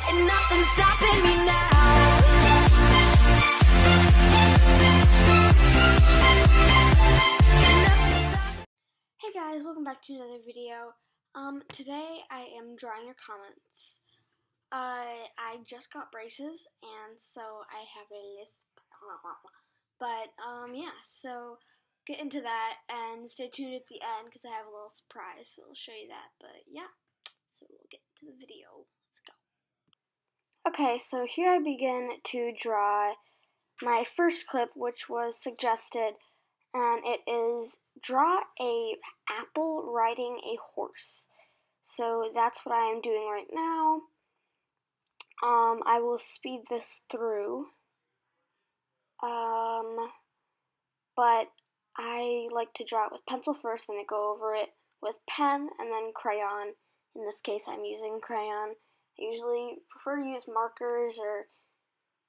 and nothing's stopping me now. Hey guys, welcome back to another video. Today I am drawing your comments. I just got braces, and so I have a lisp. But, yeah, so get into that, and stay tuned at the end, because I have a little surprise, so I'll show you that, but yeah. So we'll get to the video. Let's go. Okay, so here I begin to draw my first clip, which was suggested, and it is draw a apple riding a horse. So that's what I am doing right now. I will speed this through. But I like to draw it with pencil first, and then go over it with pen and then crayon. In this case, I'm using crayon. I usually prefer to use markers or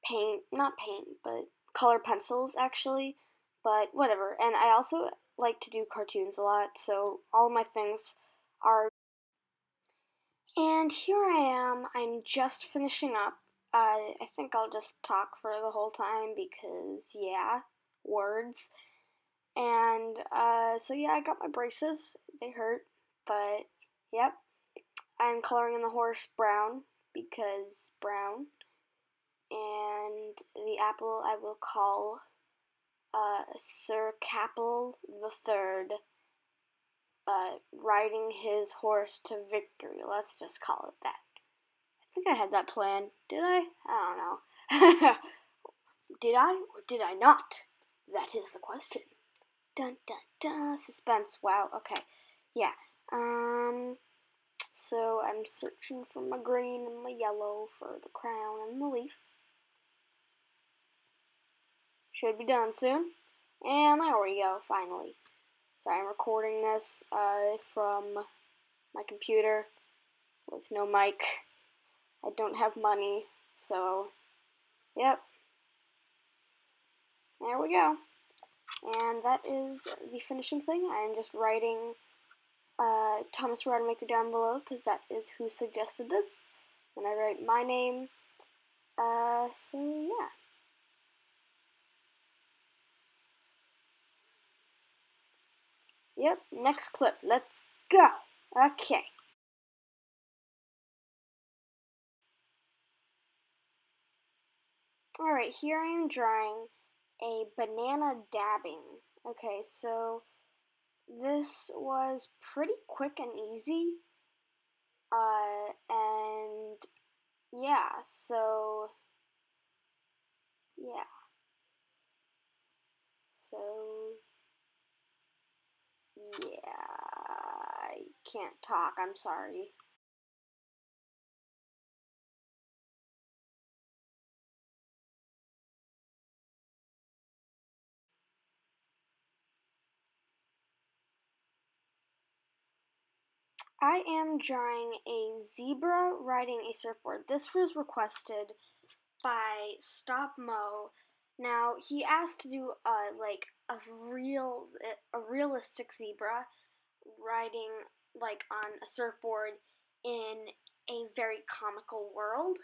paint, not paint, but color pencils actually, but whatever. And I also like to do cartoons a lot, so all my things are. And here I am, I'm just finishing up. I think I'll just talk for the whole time because, yeah, words. And, so yeah, I got my braces. They hurt, but, yep. I'm coloring in the horse brown because brown. And the apple I will call, Sir Capel the Third, riding his horse to victory. Let's just call it that. I think I had that planned. Did I? I don't know. Did I or did I not? That is the question. Dun dun dun. Suspense. Wow. Okay. Yeah. So I'm searching for my green and my yellow for the crown and the leaf. Should be done soon. And there we go, finally. So I'm recording this from my computer with no mic. I don't have money, so yep. There we go. And that is the finishing thing. I'm just writing Thomas Rademacher down below because that is who suggested this. And I write my name. So yeah. Yep, next clip. Let's go. Okay. Alright, here I am drawing a banana dabbing. Okay, so this was pretty quick and easy. And yeah, so yeah. So yeah, I can't talk, I'm sorry. I am drawing a zebra riding a surfboard. This was requested by Stop Mo. Now he asked to do like a realistic zebra riding like on a surfboard in a very comical world.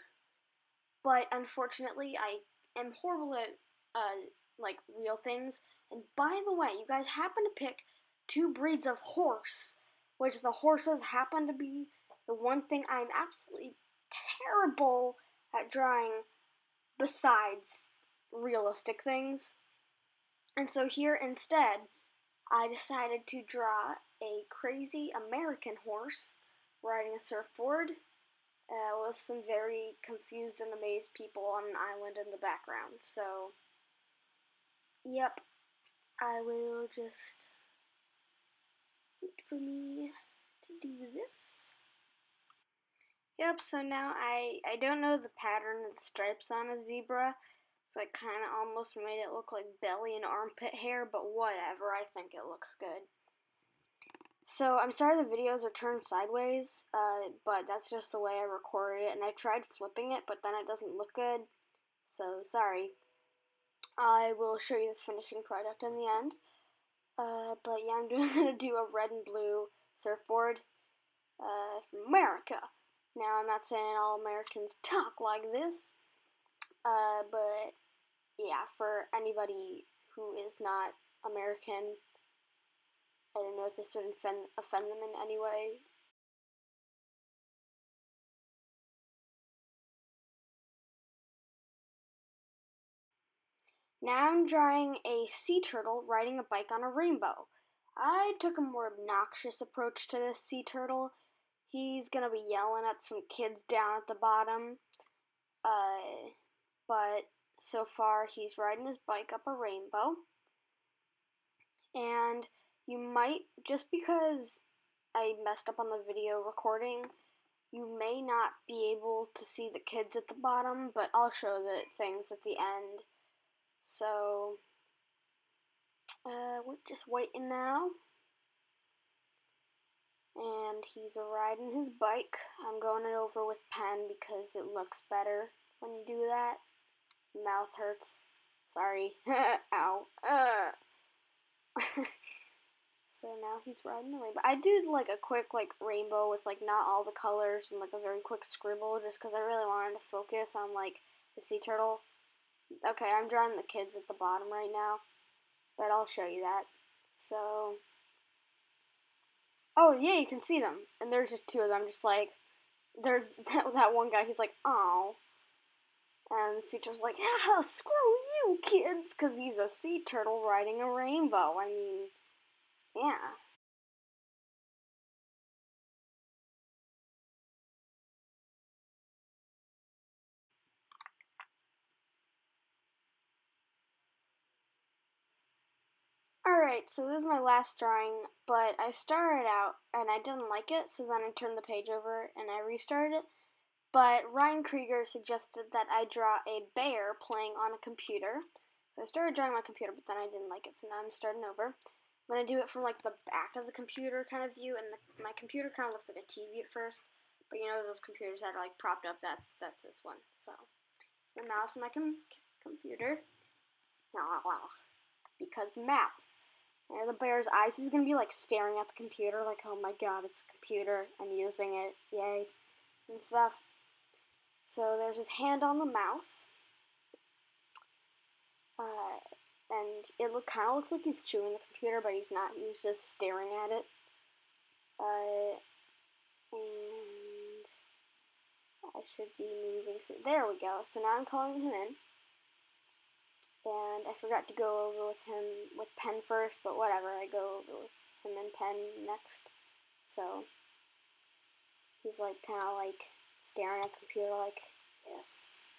But unfortunately, I am horrible at like real things. And by the way, you guys happen to pick two breeds of horse, which the horses happen to be the one thing I'm absolutely terrible at drawing besides realistic things. And so here instead, I decided to draw a crazy American horse riding a surfboard with some very confused and amazed people on an island in the background. So, yep, I will just wait for me to do this. Yep, so now I don't know the pattern of the stripes on a zebra, so I kind of almost made it look like belly and armpit hair, but whatever, I think it looks good. So, I'm sorry the videos are turned sideways, but that's just the way I recorded it, and I tried flipping it, but then it doesn't look good, so sorry. I will show you the finishing product in the end, but yeah, I'm going to do a red and blue surfboard from America. Now, I'm not saying all Americans talk like this, but yeah, for anybody who is not American, I don't know if this would offend them in any way. Now I'm drawing a sea turtle riding a bike on a rainbow. I took a more obnoxious approach to this sea turtle. He's gonna be yelling at some kids down at the bottom. But so far he's riding his bike up a rainbow. And you might, just because I messed up on the video recording, you may not be able to see the kids at the bottom, but I'll show the things at the end. So, we're just waiting now. And he's riding his bike. I'm going it over with pen because it looks better when you do that. Mouth hurts. Sorry. Ow. So now he's riding the rainbow. I did like a quick rainbow with not all the colors and a very quick scribble just because I really wanted to focus on the sea turtle. Okay, I'm drawing the kids at the bottom right now, but I'll show you that. So, oh yeah, you can see them, and there's just two of them. Just there's that one guy. He's like, oh. And the sea turtle's like, ah, screw you, kids, because he's a sea turtle riding a rainbow. I mean, yeah. Alright, so this is my last drawing, but I started out and I didn't like it, so then I turned the page over and I restarted it. But Ryan Krieger suggested that I draw a bear playing on a computer. So I started drawing my computer, but then I didn't like it, so now I'm starting over. I'm going to do it from the back of the computer kind of view, and my computer kind of looks like a TV at first. But you know those computers that are propped up, that's this one. So, the mouse on my computer. Because mouse. There are the bear's eyes. He's gonna be staring at the computer, oh my god, it's a computer. I'm using it, yay, and stuff. So there's his hand on the mouse, and it kind of looks like he's chewing the computer, but he's not. He's just staring at it. And I should be moving. So there we go. So now I'm calling him in. And I forgot to go over with him with pen first, but whatever, I go over with him in pen next. So he's kind of staring at the computer yes.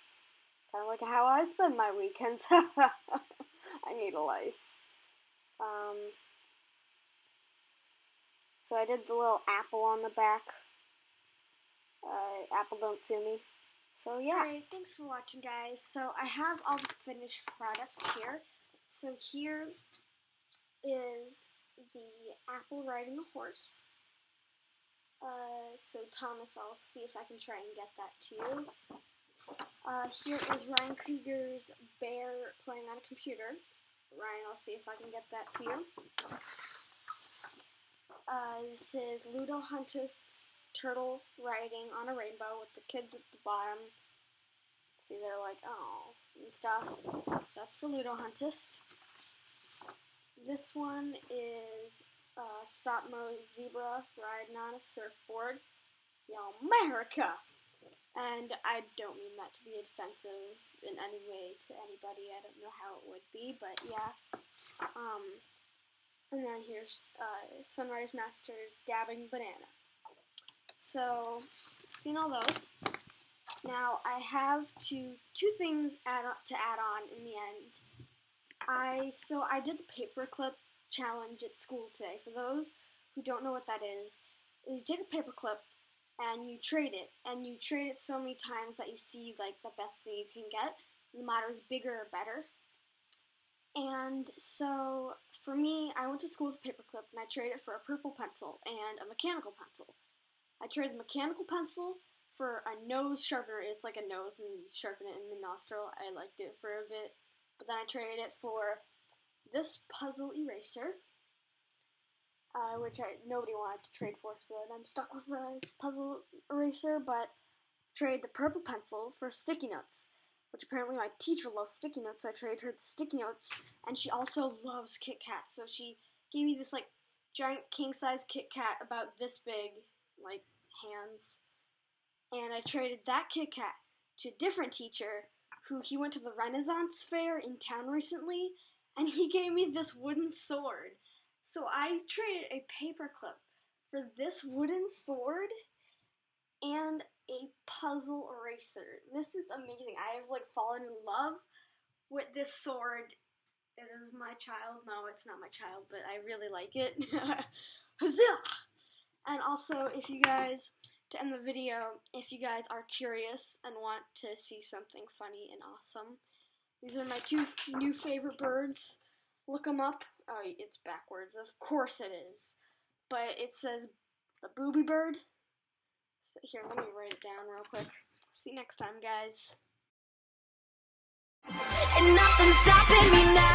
Kind of like how I spend my weekends. I need a life. So I did the little apple on the back. Apple don't sue me. So yeah. Alright, thanks for watching, guys. So I have all the finished products here. So here is the apple riding a horse. So Thomas, I'll see if I can try and get that to you. Here is Ryan Krieger's bear playing on a computer. Ryan, I'll see if I can get that to you. This is Ludo Huntist's turtle riding on a rainbow with the kids at the bottom. See, they're oh, and stuff. That's for Ludo Huntist. This one is Stop-Mo Zebra riding on a surfboard. Y'America! And I don't mean that to be offensive in any way to anybody. I don't know how it would be, but yeah. And then here's Sunrise Masters Dabbing Banana. So, seen all those. Now, I have two things to add on in the end. I did the paperclip challenge at school today. For those who don't know what that is you take a paperclip and you trade it. And you trade it so many times that you see, the best thing you can get. No matter is bigger or better. And so, for me, I went to school with a paperclip and I traded it for a purple pencil and a mechanical pencil. I traded the mechanical pencil for a nose sharpener. It's like a nose and you sharpen it in the nostril. I liked it for a bit. But then I traded it for this puzzle eraser. which nobody wanted to trade for, so then I'm stuck with the puzzle eraser, but trade the purple pencil for sticky notes, which apparently my teacher loves sticky notes, so I traded her the sticky notes, and she also loves Kit Kats, so she gave me this, like, giant king-size Kit Kat about this big, like, hands, and I traded that Kit Kat to a different teacher, who he went to the Renaissance Fair in town recently, and he gave me this wooden sword. So I traded a paperclip for this wooden sword and a puzzle eraser. This is amazing. I have, like, fallen in love with this sword. It is my child. No, it's not my child, but I really like it. Huzzah! And also, if you guys, to end the video, if you guys are curious and want to see something funny and awesome, these are my two new favorite birds. Look them up. Oh, it's backwards. Of course it is. But it says the booby bird. Here, let me write it down real quick. See you next time, guys. And nothing's stopping me now.